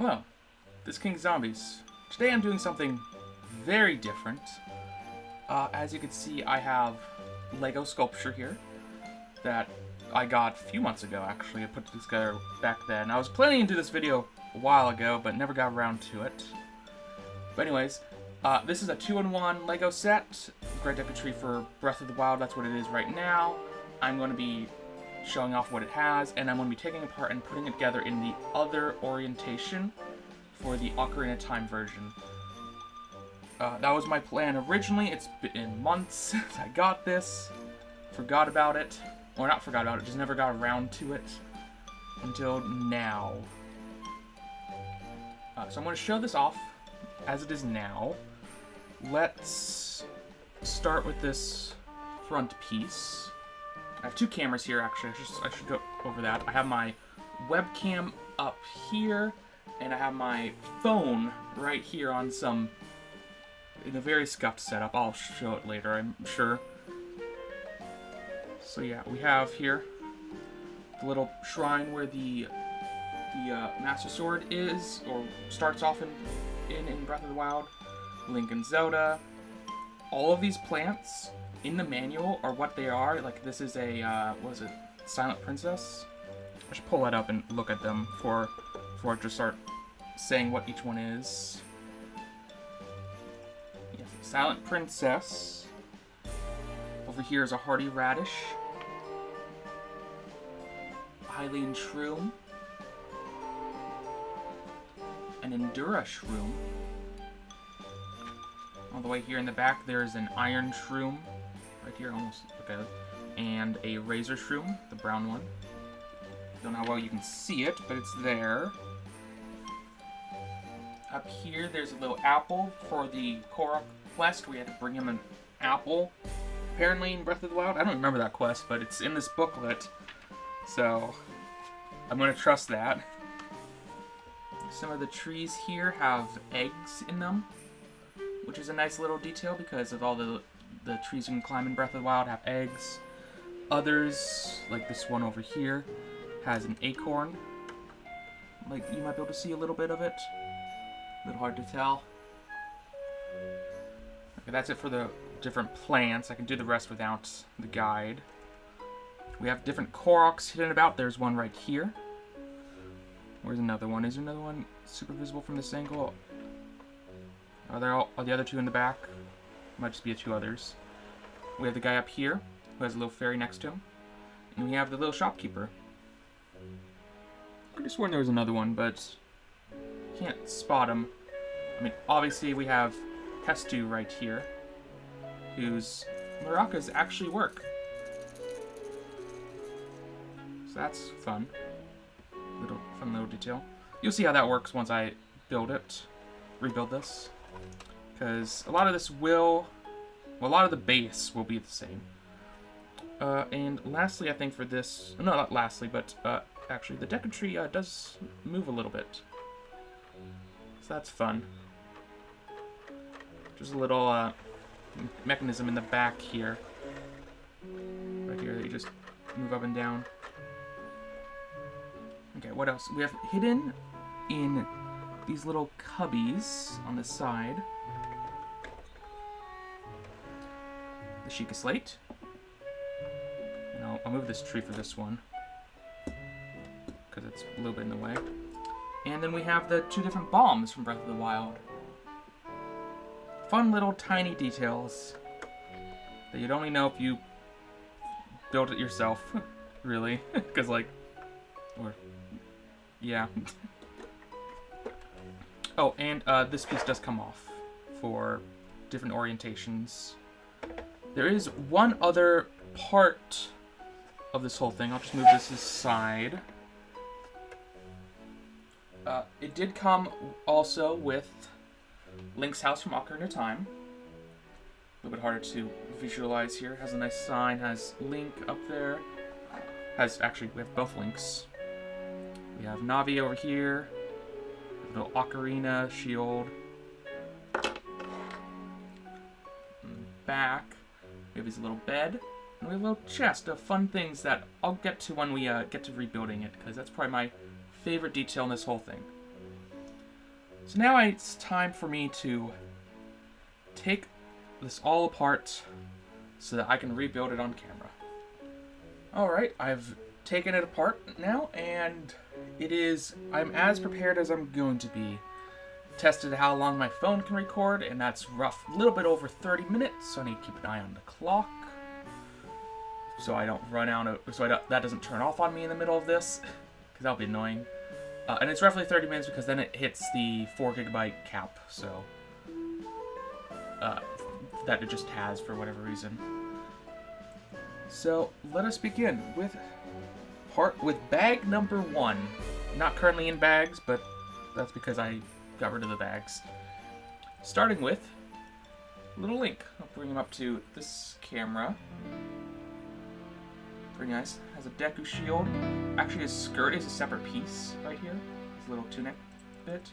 Hello, this is King Zombies. Today I'm doing something very different. As you can see, I have LEGO sculpture here that I got a few months ago, actually. I put this together back then. I was planning to do this video a while ago, but never got around to it. But anyways, this is a 2-in-1 LEGO set. Great Deku Tree for Breath of the Wild, that's what it is right now. I'm going to be showing off what it has, and I'm going to be taking it apart and putting it together in the other orientation for the Ocarina of Time version. That was my plan originally. It's been months since I got this. Forgot about it. Or not forgot about it, just never got around to it until now. So I'm going to show this off as it is now. Let's start with this front piece. I have two cameras here, actually. I should go over that. I have my webcam up here, and I have my phone right here on in a very scuffed setup. I'll show it later, I'm sure. So yeah, we have here the little shrine where the Master Sword is, or starts off in Breath of the Wild. Link and Zelda. All of these plants in the manual are what they are. Like, this is a, what is it? Silent Princess? I should pull that up and look at them before I just start saying what each one is. Yes, Silent Princess. Over here is a Hardy Radish. Hylian Shroom. An Endura Shroom. All the way here in the back, there's an Iron Shroom. Right here, almost, okay. And a Razor Shroom, the brown one. Don't know how well you can see it, but it's there. Up here, there's a little apple for the Korok quest. We had to bring him an apple, apparently, in Breath of the Wild. I don't remember that quest, but it's in this booklet, so I'm going to trust that. Some of the trees here have eggs in them, which is a nice little detail because of all the trees you can climb in Breath of the Wild have eggs. Others, like this one over here, has an acorn. Like, you might be able to see a little bit of it. A little hard to tell. Okay, that's it for the different plants. I can do the rest without the guide. We have different Koroks hidden about. There's one right here. Where's another one? Is there another one super visible from this angle? Are the other two in the back? Might just be two others. We have the guy up here who has a little fairy next to him. And we have the little shopkeeper. I could have sworn there was another one, but can't spot him. I mean, obviously we have Hestu right here, whose maracas actually work. So that's fun. Fun little detail. You'll see how that works once I rebuild this. Because a lot of this a lot of the base will be the same. And lastly, I think for this, no, not lastly, but actually the Deku Tree does move a little bit. So that's fun. Just a little mechanism in the back here. Right here that you just move up and down. Okay, what else? We have hidden in these little cubbies on the side. The Sheikah Slate. And I'll move this tree for this one, because it's a little bit in the way. And then we have the two different bombs from Breath of the Wild. Fun little tiny details that you'd only know if you built it yourself, really. Because, like, yeah. Oh, and this piece does come off for different orientations. There is one other part of this whole thing. I'll just move this aside. It did come also with Link's house from Ocarina of Time. A little bit harder to visualize here. Has a nice sign, has Link up there. Actually, we have both Links. We have Navi over here. A little ocarina shield. Back, we have his little bed, and we have a little chest of fun things that I'll get to when we get to rebuilding it, because that's probably my favorite detail in this whole thing. So now it's time for me to take this all apart so that I can rebuild it on camera. Alright, I've taken it apart now, and I'm as prepared as I'm going to be. Tested how long my phone can record, and that's a little bit over 30 minutes, so I need to keep an eye on the clock. So I don't run out of, that doesn't turn off on me in the middle of this, because that'll be annoying. And it's roughly 30 minutes because then it hits the 4 GB cap, so that it just has for whatever reason. So let us begin with bag number 1. Not currently in bags, but that's because I got rid of the bags. Starting with little Link. I'll bring him up to this camera. Pretty nice. Has a Deku shield. Actually, his skirt is a separate piece right here. His little tunic bit.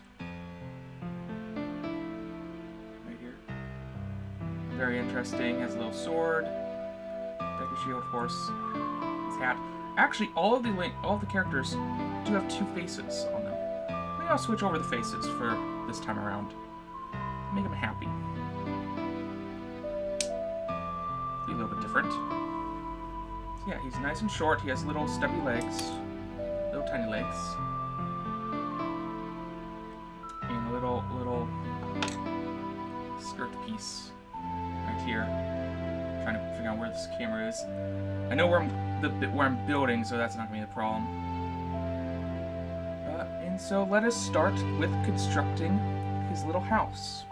Right here. Very interesting. Has a little sword. Deku shield, of course. His hat. Actually, all of the characters do have 2 faces on them. Maybe I'll switch over the faces for this time around. Make them happy. Be a little bit different. Yeah, he's nice and short. He has little stubby legs. Little tiny legs. And a little skirt piece right here. Trying to figure out where this camera is. I know where I'm building, so that's not gonna be the problem. And so let us start with constructing his little house.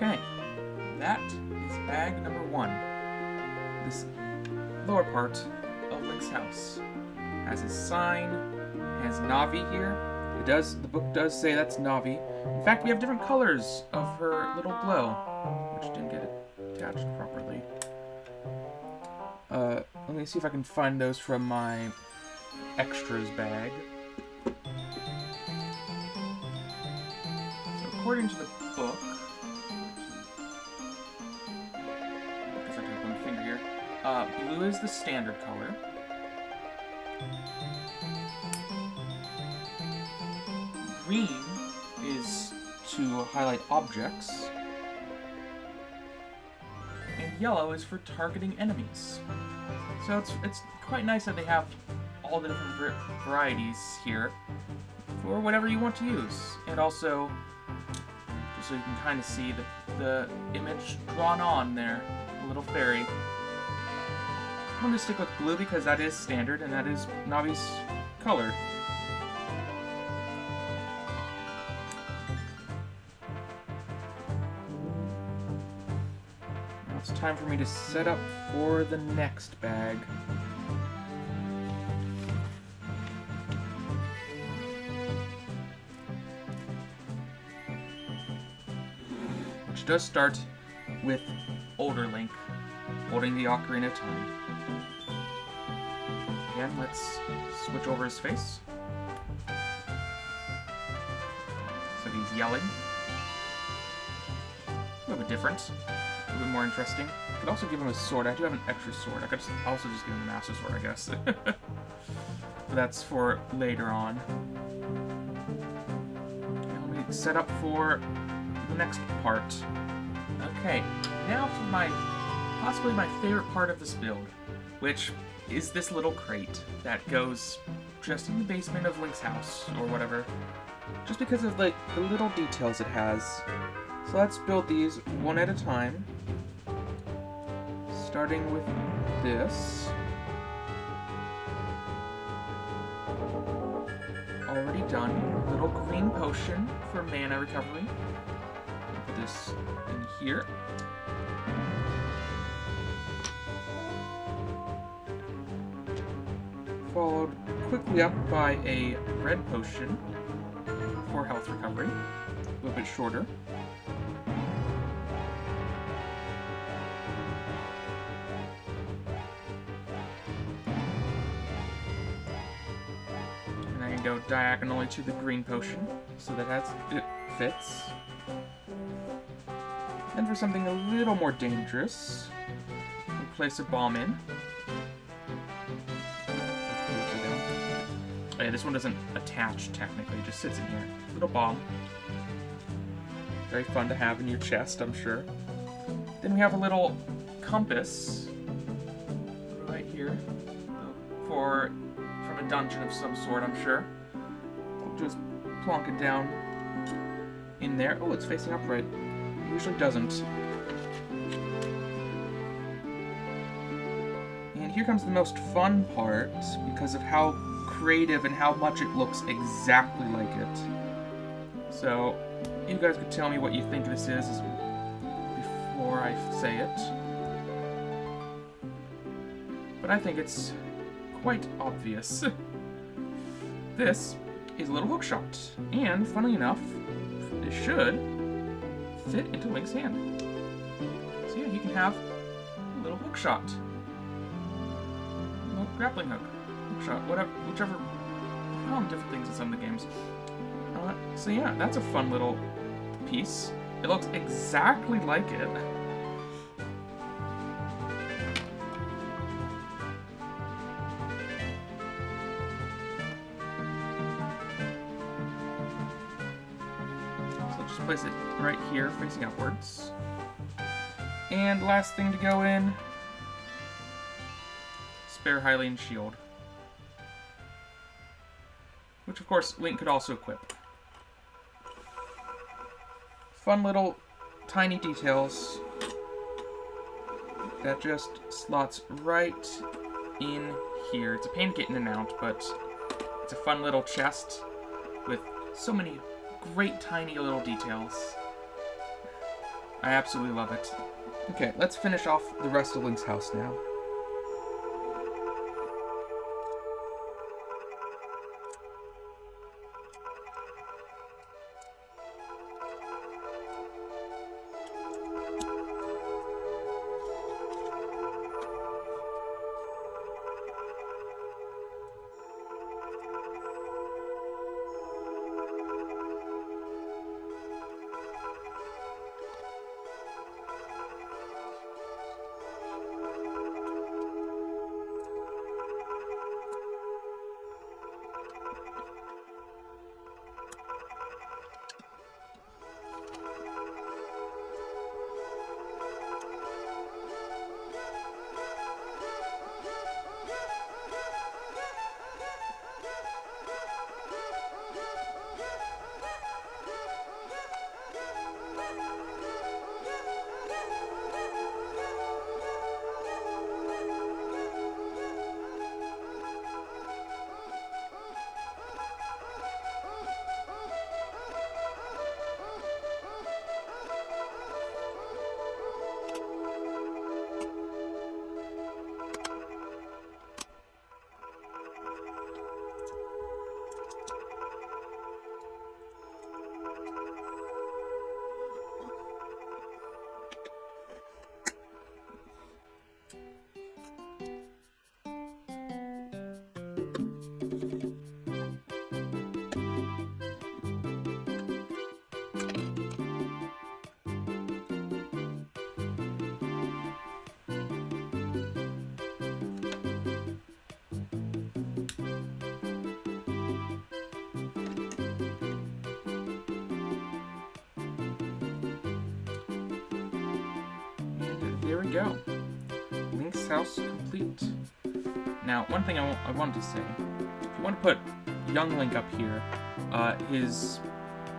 Okay, that is bag number 1. This lower part of Link's house has his sign, has Navi here. The book does say that's Navi. In fact, we have different colors of her little glow, which didn't get attached properly. Let me see if I can find those from my extras bag. So according to the book, blue is the standard color. Green is to highlight objects. And yellow is for targeting enemies. So it's quite nice that they have all the different varieties here for whatever you want to use. And also, just so you can kind of see the image drawn on there, the little fairy. I'm going to stick with blue because that is standard and that is Navi's color. time for me to set up for the next bag. Which does start with older Link, holding the Ocarina of Time. Again, let's switch over his face. So he's yelling. A little bit different. A little bit more interesting. I could also give him a sword. I do have an extra sword. I could also just give him a Master Sword, I guess. But that's for later on. Now let me set up for the next part. Okay, now for possibly my favorite part of this build, which is this little crate that goes just in the basement of Link's house, or whatever, just because of, like, the little details it has. So let's build these one at a time, starting with this. Already done. Little green potion for mana recovery. Put this in here. Followed quickly up by a red potion for health recovery. A little bit shorter. And I can go diagonally to the green potion so that it fits. And for something a little more dangerous, we'll place a bomb in. Oh yeah, this one doesn't attach technically, it just sits in here. Little bomb. Very fun to have in your chest, I'm sure. Then we have a little compass right here from a dungeon of some sort, I'm sure. I'll just plonk it down in there. Oh, it's facing upright. It usually doesn't. And here comes the most fun part because of how creative and how much it looks exactly like it. So, you guys could tell me what you think this is before I say it. But I think it's quite obvious. This is a little hookshot, and funnily enough, it should fit into Link's hand. So yeah, he can have a little hookshot. A little grappling hook. Hookshot, whatever, whichever. I call them different things in some of the games. So yeah, that's a fun little piece. It looks exactly like it. So just place it right here, facing upwards. And last thing to go in, spare Hylian shield. Which of course Link could also equip. Fun little tiny details that just slots right in here. It's a pain to get in and out, but it's a fun little chest with so many great tiny little details. I absolutely love it. Okay, let's finish off the rest of Link's house now. there we go. Link's house complete. Now, one thing I wanted to say, if you want to put young Link up here, his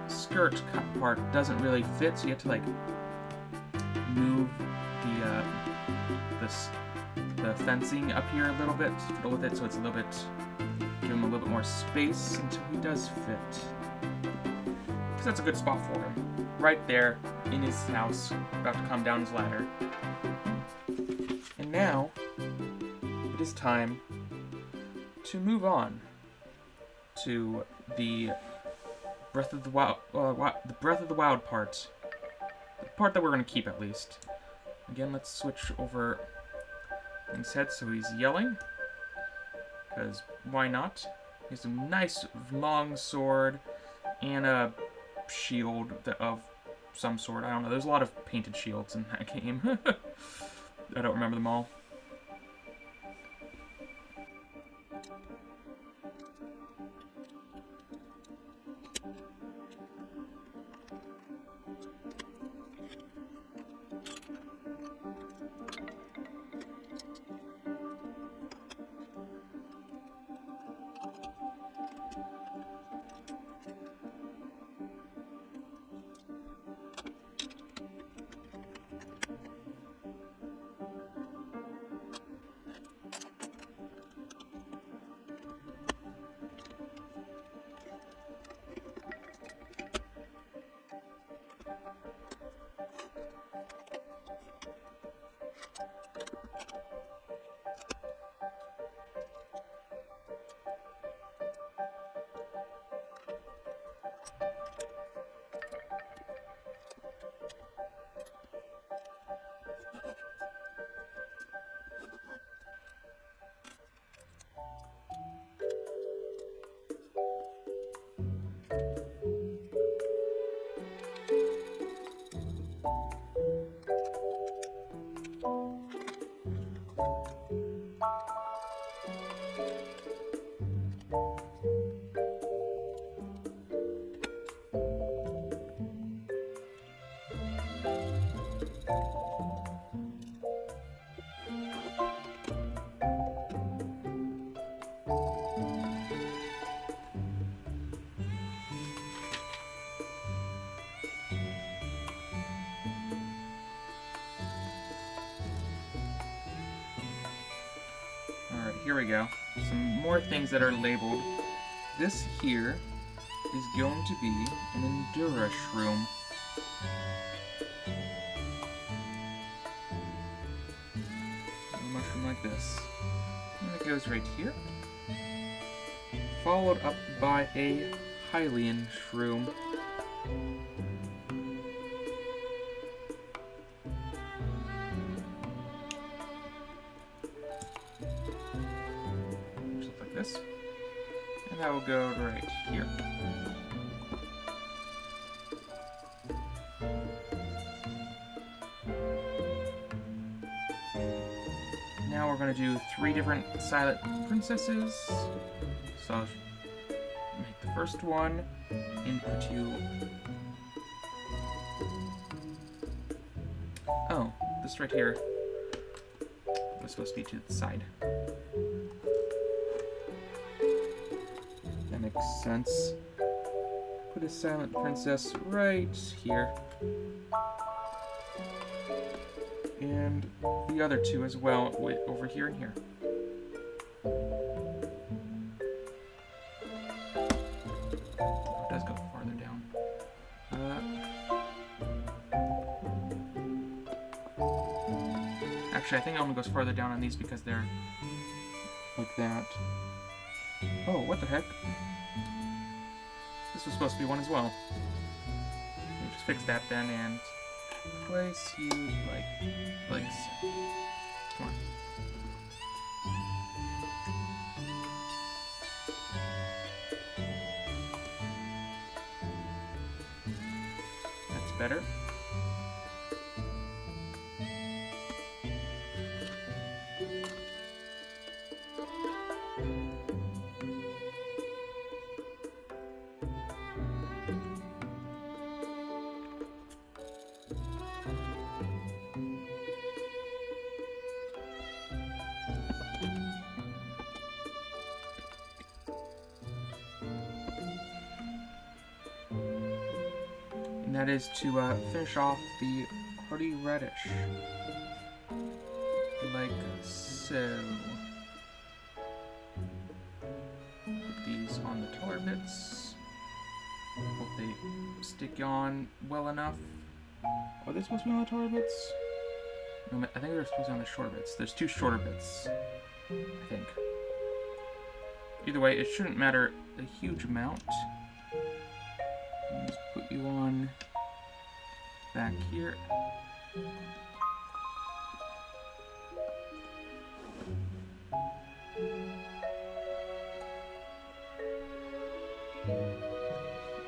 skirt part doesn't really fit, so you have to like move the fencing up here a little bit, fiddle with it so it's a little bit, give him a little bit more space until he does fit. Because that's a good spot for him. Right there in his house, about to come down his ladder. And now, it is time to move on to the Breath of the Wild, the Breath of the Wild part. The part that we're going to keep, at least. Again, let's switch over Link's head so he's yelling. Because why not? He has a nice long sword and a shield of some sort. I don't know. There's a lot of painted shields in that game. I don't remember them all. Here we go. Some more things that are labeled. This here is going to be an Endura Shroom. A mushroom like this. And it goes right here. Followed up by a Hylian Shroom. And that will go right here. Now we're going to do 3 different silent princesses. So I'll make the first one, input you. Oh, this right here was supposed to be to the side. Makes sense. Put a silent princess right here. And the other 2 as well, over here and here. Oh, it does go farther down. Actually, I think it only goes farther down on these because they're like that. Oh, what the heck? This was supposed to be one as well. We'll just fix that then and place you like so. Come on. That's better. And that is to finish off the hardy radish. Like so. Put these on the taller bits. Hope they stick on well enough. Are they supposed to be on the taller bits? No, I think they're supposed to be on the shorter bits. There's 2 shorter bits, I think. Either way, it shouldn't matter a huge amount. Just put you on back here.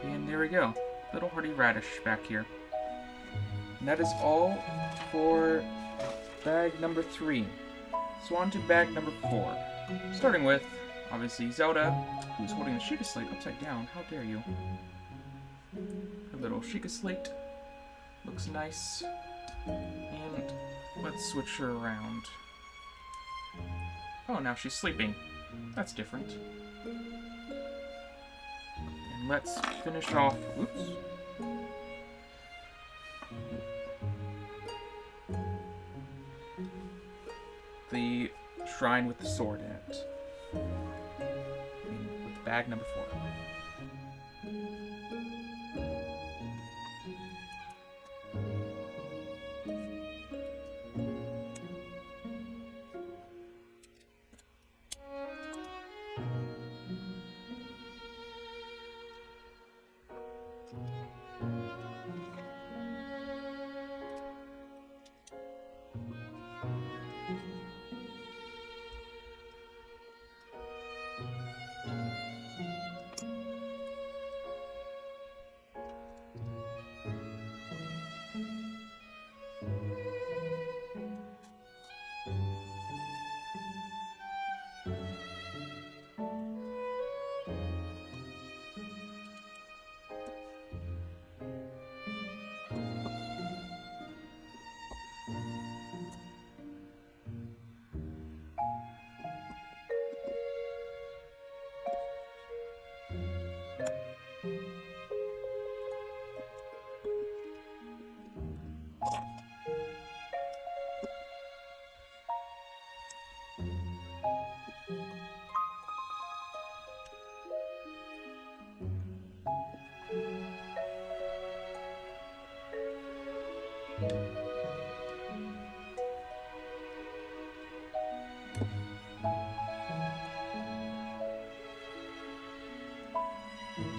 And there we go. Little hardy radish back here. And that is all for bag number 3. So on to bag number 4. Starting with, obviously, Zelda, who's holding the Sheikah Slate upside down. How dare you? Her little Sheikah Slate looks nice. And let's switch her around. Oh, now she's sleeping. That's different. And let's finish off... Oops. The shrine with the sword in it. With bag number 4.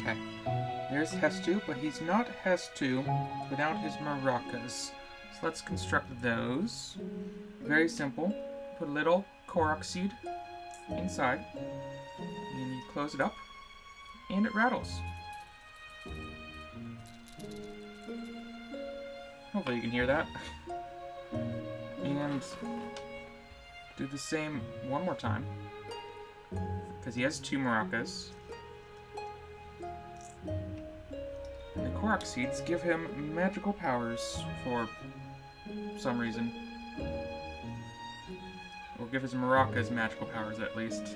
Okay, there's Hestu, but he's not Hestu without his maracas. So let's construct those. Very simple. Put a little Korok seed inside, and you close it up, and it rattles. Hopefully you can hear that. And do the same one more time, because he has 2 maracas. And the Korok seeds give him magical powers for some reason. Or give his maracas magical powers, at least.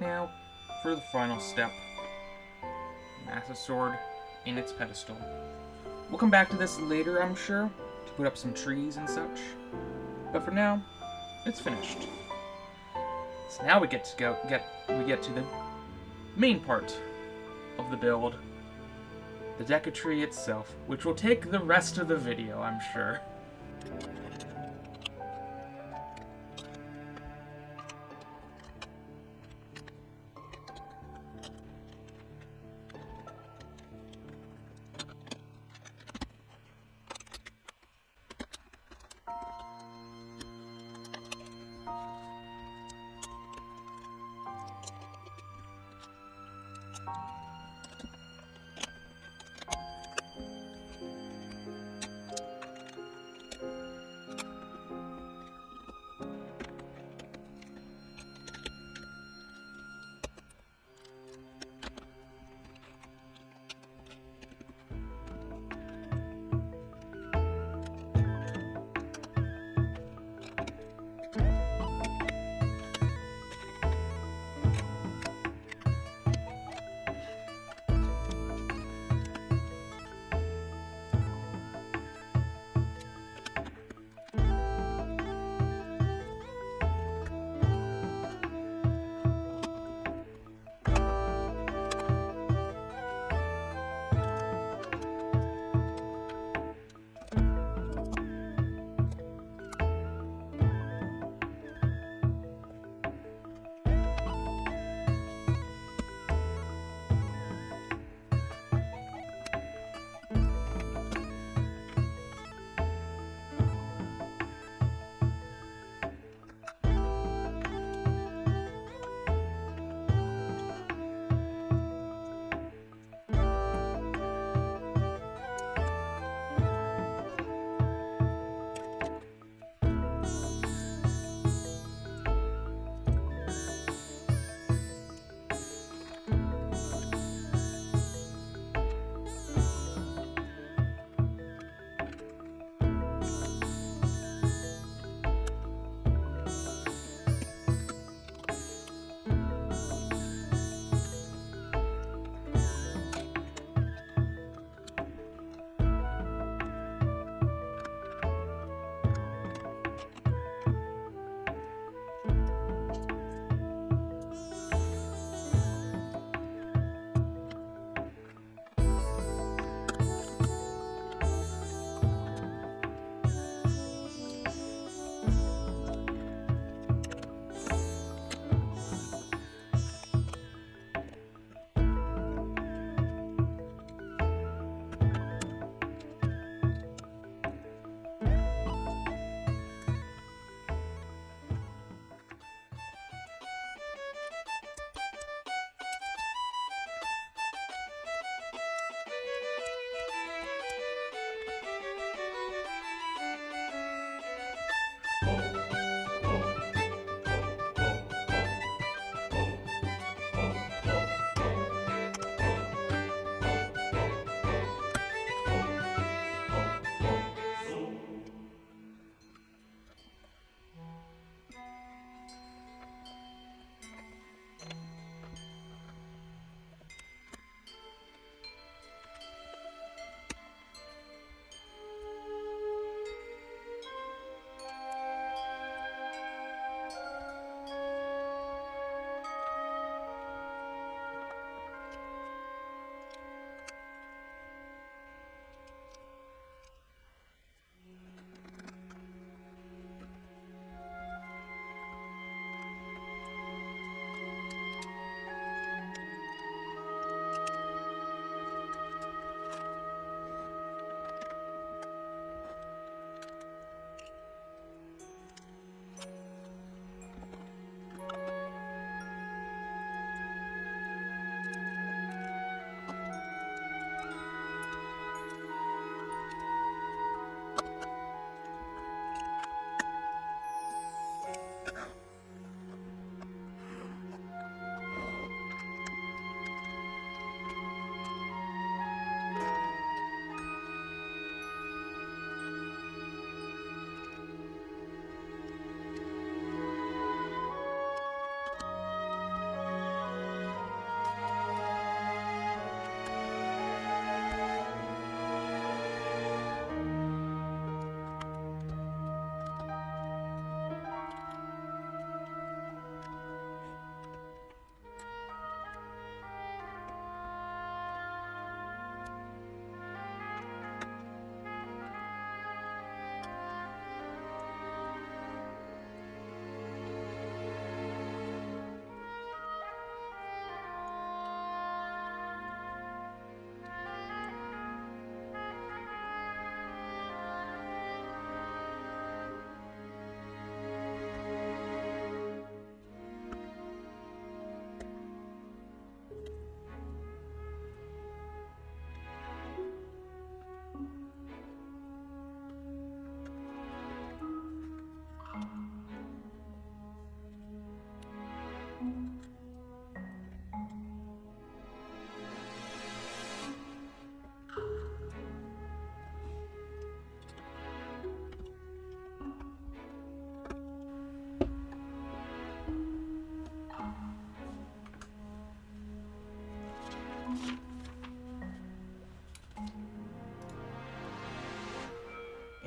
now for the final step. Massive sword in its pedestal. We'll come back to this later, I'm sure, to put up some trees and such. But for now, it's finished. So now we get to the main part of the build, the Deku Tree itself, which will take the rest of the video, I'm sure.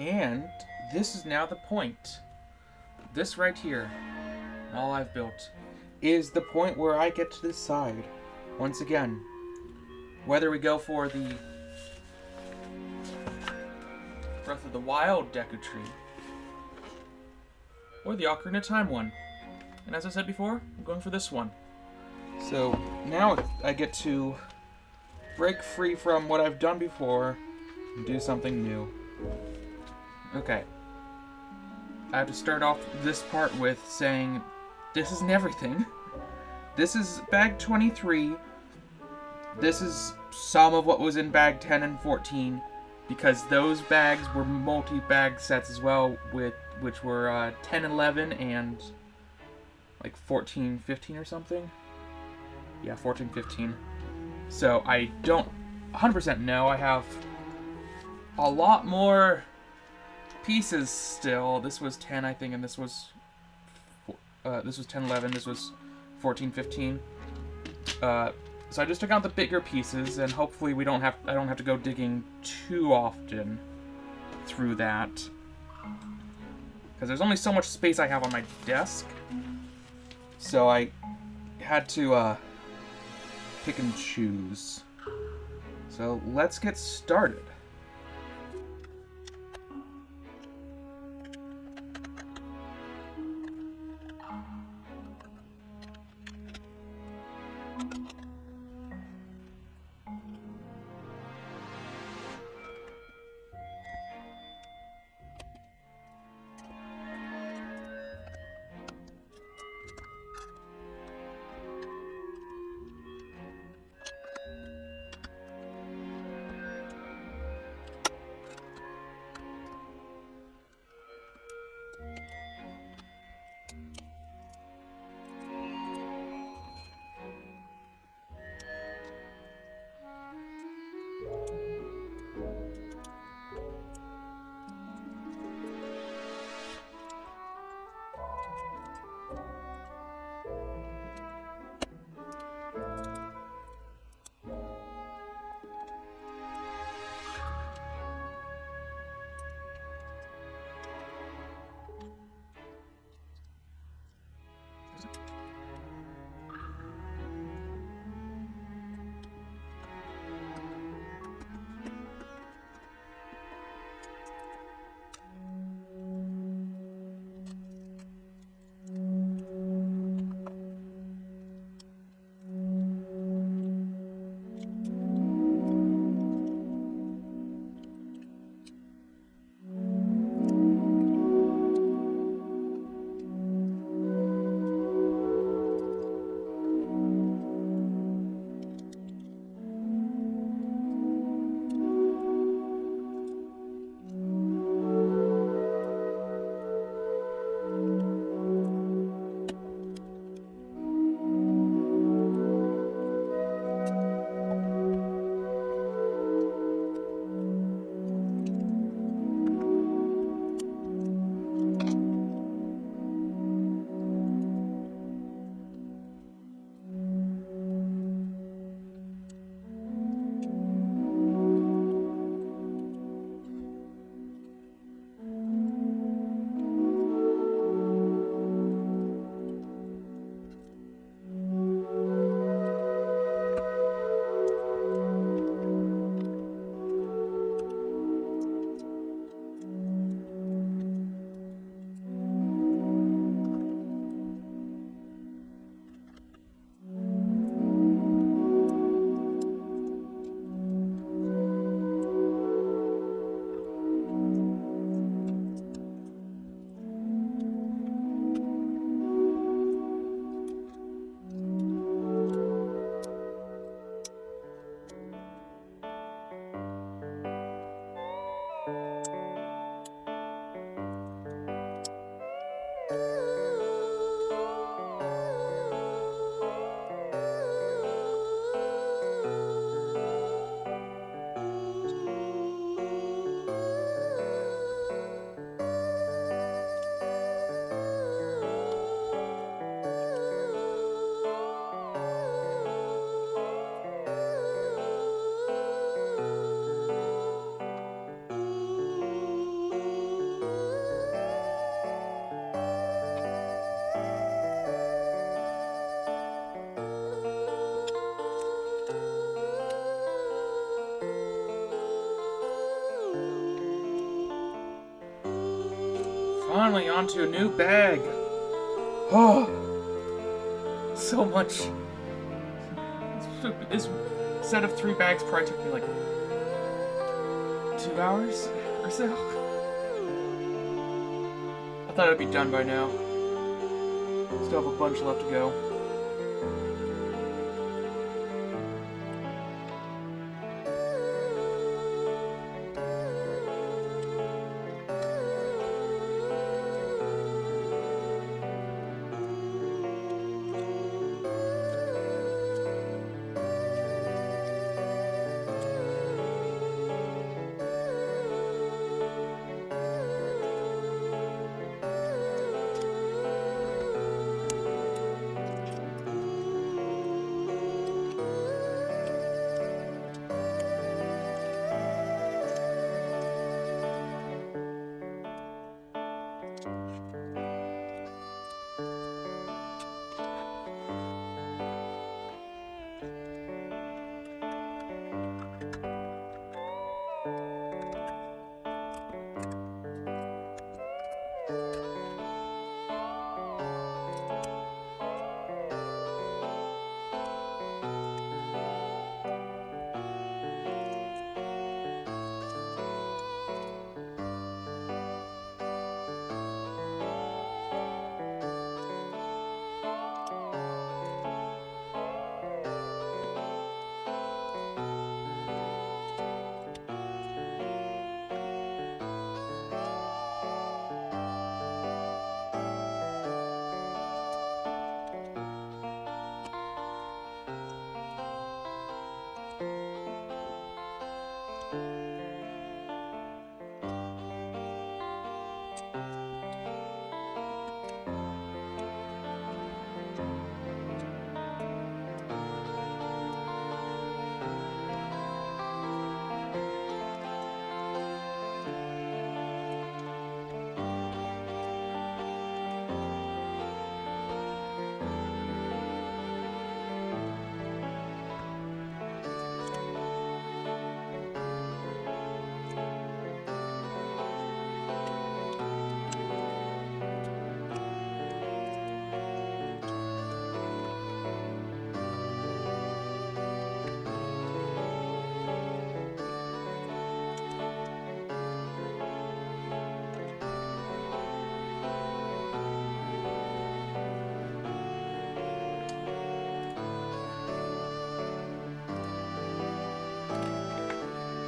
And this is now the point. This right here, all I've built, is the point where I get to decide, once again, whether we go for the Breath of the Wild Deku Tree or the Ocarina of Time one. And as I said before, I'm going for this one. So now I get to break free from what I've done before and do something new. Okay. I have to start off this part with saying this isn't everything. This is bag 23. This is some of what was in bag 10 and 14, because those bags were multi-bag sets as well, which were 10, 11, and like 14, 15 or something. Yeah, 14, 15. So I don't 100% know. I have a lot more pieces still. This was 10, I think, and this was 10, 11. This was 14, 15. So I just took out the bigger pieces, and hopefully I don't have to go digging too often through that, because there's only so much space I have on my desk. So I had to pick and choose. So let's get started. finally onto a new bag. Oh, so much. This set of 3 bags probably took me like 2 hours or so. I thought I'd be done by now. Still have a bunch left to go.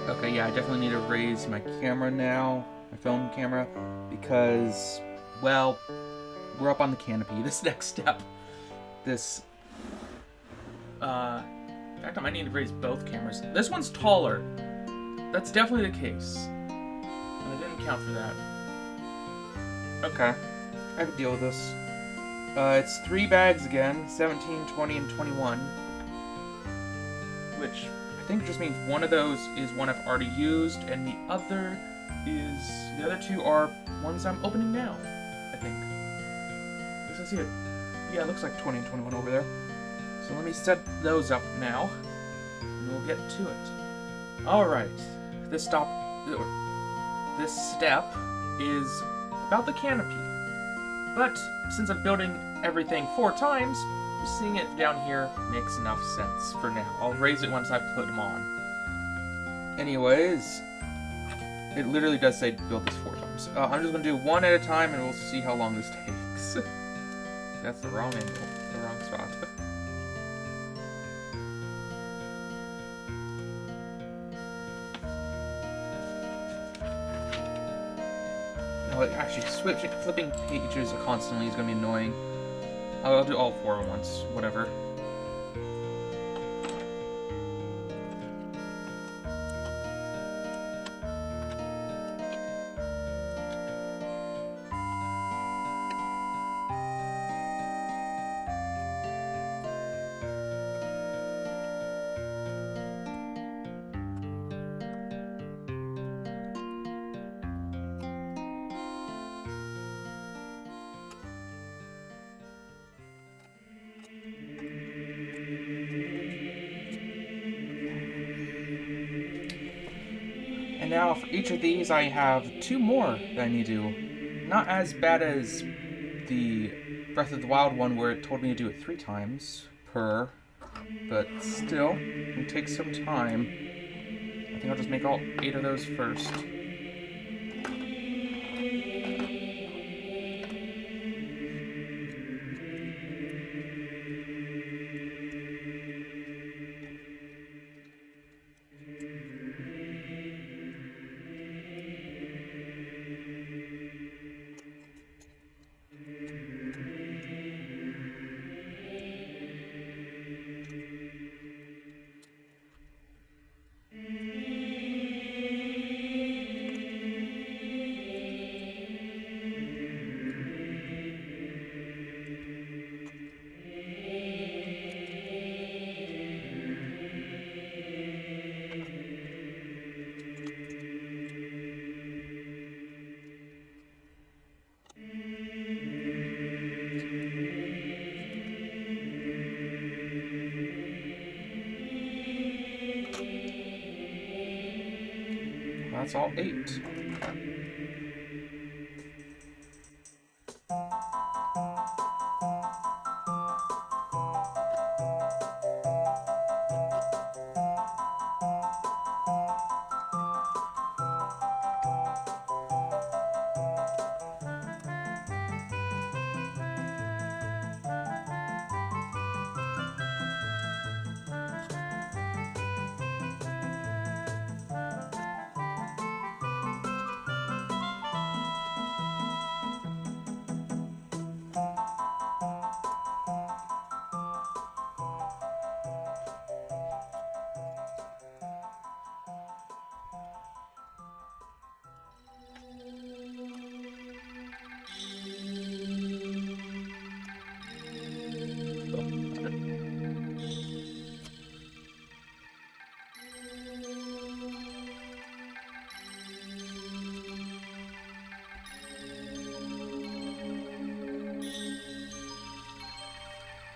Okay, yeah, I definitely need to raise my camera now, my phone camera, because, well, we're up on the canopy. This next step, in fact, I might need to raise both cameras. This one's taller. That's definitely the case. And I didn't count for that. Okay, I can deal with this. It's 3 bags again, 17, 20, and 21, which I think just means one of those is one I've already used, and the other 2 are ones I'm opening now, I think. Let's see it. Yeah, it looks like 20 and 21 over there. So let me set those up now, and we'll get to it. Alright, this step is about the canopy. But since I'm building everything 4 times, seeing it down here makes enough sense for now. I'll raise it once I put them on. Anyways, it literally does say build this 4 times. I'm just going to do 1 at a time and we'll see how long this takes. That's the wrong angle, the wrong spot. No, actually, flipping pages constantly is going to be annoying. I'll do all 4 at once, whatever. And now for each of these, I have 2 more that I need to not as bad as the Breath of the Wild one where it told me to do it 3 times per, but still, it takes some time. I think I'll just make all 8 of those first. That's all 8.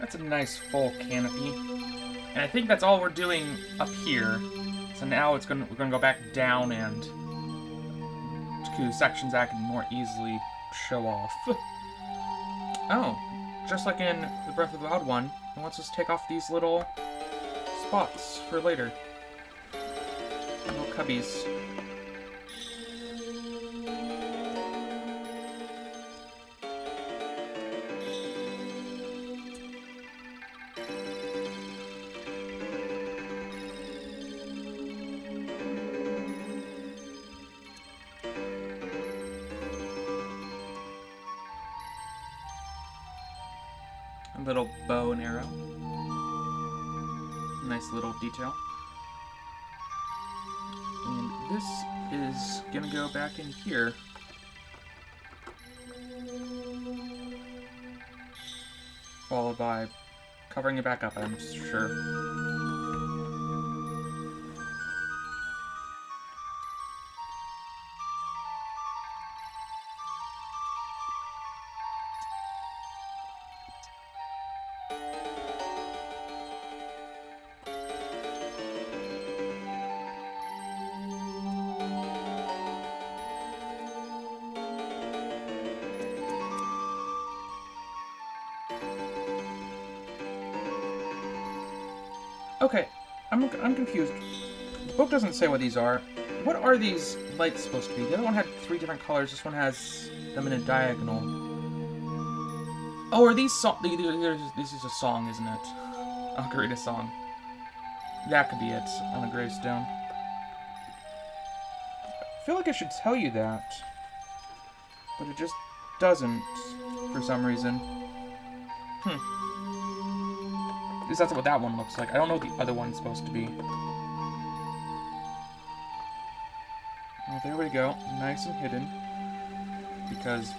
That's a nice full canopy. And I think that's all we're doing up here. So now we're gonna go back down and to sections I can more easily show off. Oh, just like in the Breath of the Wild one, it wants us to take off these little spots for later. Little cubbies. A little bow and arrow. Nice little detail. And this is gonna go back in here. Followed by covering it back up, I'm sure. Okay, I'm confused. The book doesn't say what these are. What are these lights supposed to be? The other one had 3 different colors. This one has them in a diagonal. Oh, are these this is a song, isn't it? Ocarina song. That could be it on a gravestone. I feel like it should tell you that, but it just doesn't for some reason. At least that's what that one looks like. I don't know what the other one's supposed to be. Oh, there we go. Nice and hidden. Because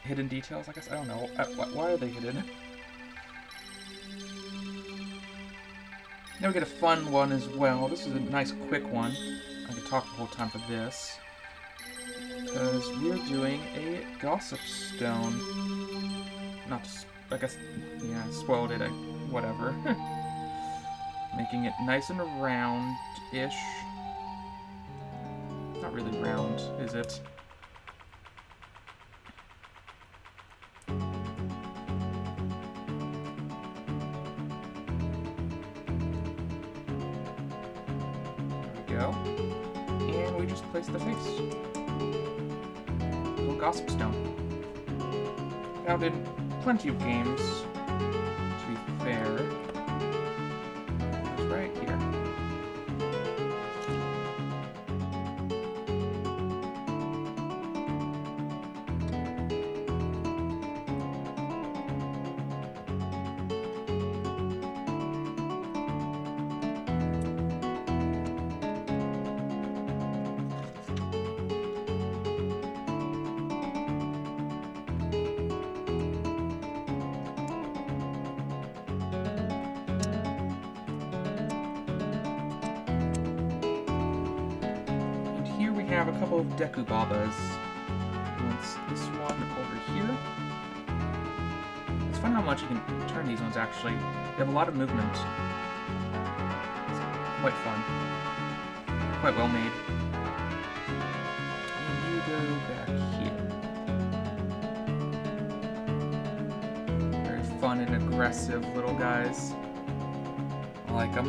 hidden details, I guess? I don't know. Why are they hidden? Now we get a fun one as well. This is a nice quick one. I could talk the whole time for this. Because we're doing a gossip stone. Not to I guess, yeah, I spoiled it, whatever. Making it nice and round-ish. Not really round, is it? go. And we just place the face. Little gossip stone. Found in plenty of games, to be fair. It's right here. Have a couple of Deku Babas. Once this one over here. It's fun how much you can turn these ones actually. They have a lot of movement. It's quite fun. Quite well made. And you go back here. Very fun and aggressive little guys. I like them.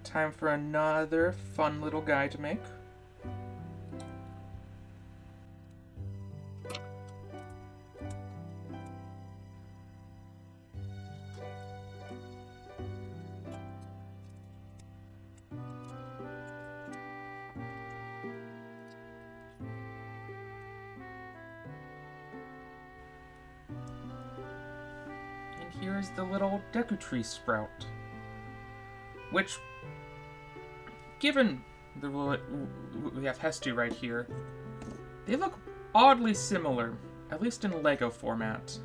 Time for another fun little guy to make. And here's the little Deku Tree sprout, which, given we have Hestu right here, they look oddly similar, at least in LEGO format.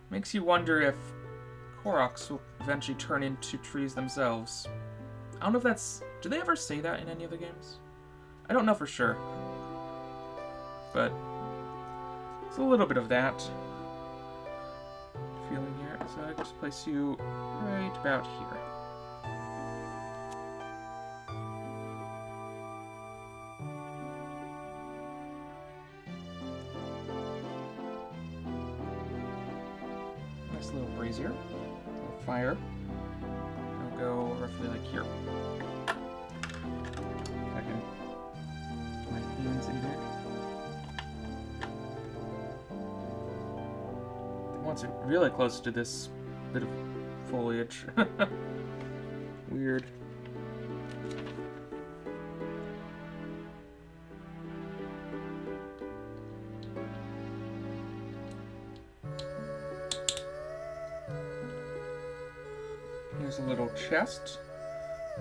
Makes you wonder if Koroks will eventually turn into trees themselves. I don't know if that's... Do they ever say that in any of the games? I don't know for sure. But it's a little bit of that feeling here. So I just place you right about here. Nice little brazier, little fire. I'll go roughly like here. I can get my hands in there. Wants it really close to this bit of foliage. Weird. Here's a little chest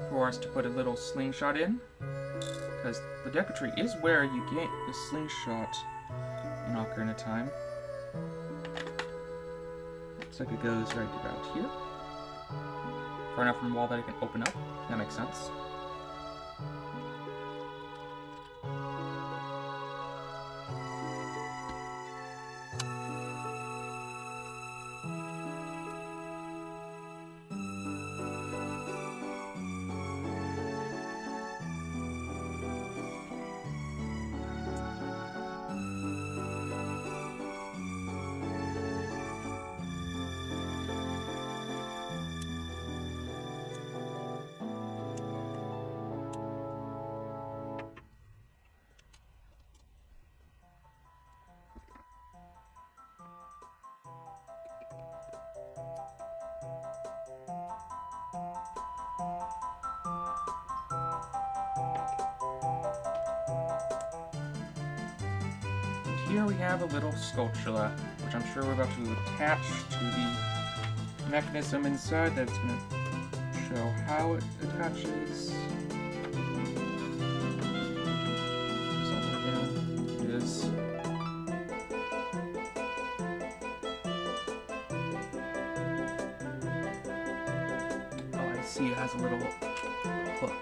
for us to put a little slingshot in, because the Deku Tree is where you get the slingshot in Ocarina of Time. Looks like it goes right about here. Far enough from the wall that it can open up. That makes sense. Here we have a little Skulltula, which I'm sure we're about to attach to the mechanism inside. That's going to show how it attaches. Just all the way down. It is. Oh, I see. It has a little hook.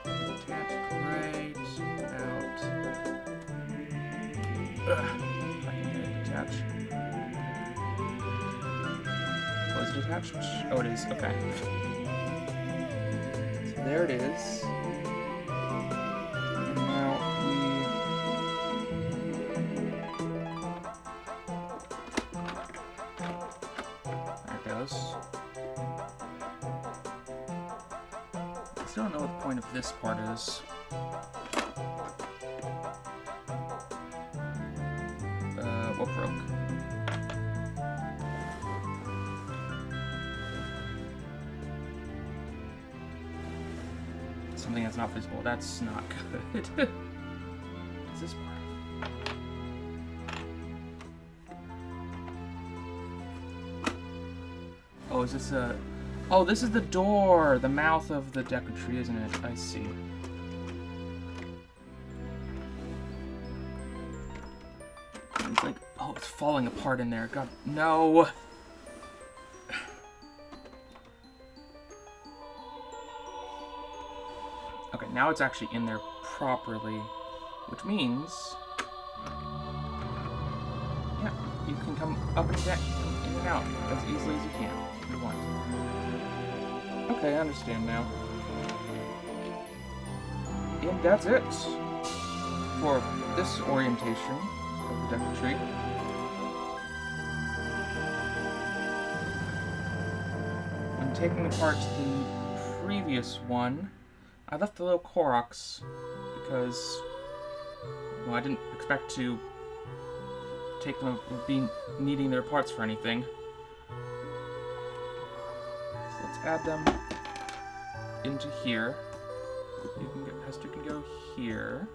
It's attached right about. Ugh, if I can get it attached. Was it attached? Oh, it is. Okay. So there it is. And now we still don't know what the point of this part is. What broke? Something that's not visible. That's not good. What's this part? Oh, is this a... Oh, this is the door! The mouth of the Deku Tree, isn't it? I see. It's like... Oh, it's falling apart in there. God, no! Okay, now it's actually in there properly, which means... Yeah, you can come up and down, in and out as easily as you can. If you want. Okay, I understand now. And that's it for this orientation of the Deku Tree. When taking apart the previous one, I left the little Koroks because, well, I didn't expect to take them being needing their parts for anything. So let's add them into here. You can get, Hestu can go here.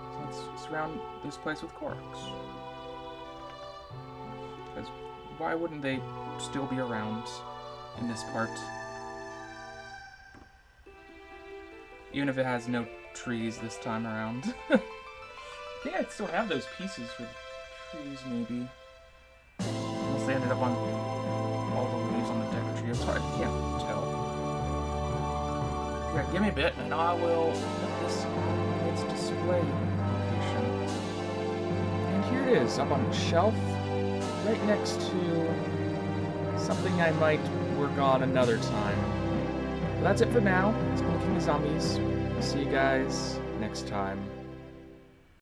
So let's surround this place with Koroks. Because why wouldn't they still be around in this part? Even if it has no trees this time around. I think I'd still have those pieces for the trees, maybe. Unless they ended up on all the leaves on the Deku Tree. It's hard, I can't tell. Yeah, give me a bit, and I will put this on its display location. And here it is, up on a shelf, right next to something I might work on another time. Well, that's it for now. It's been King of Zombies. I'll see you guys next time.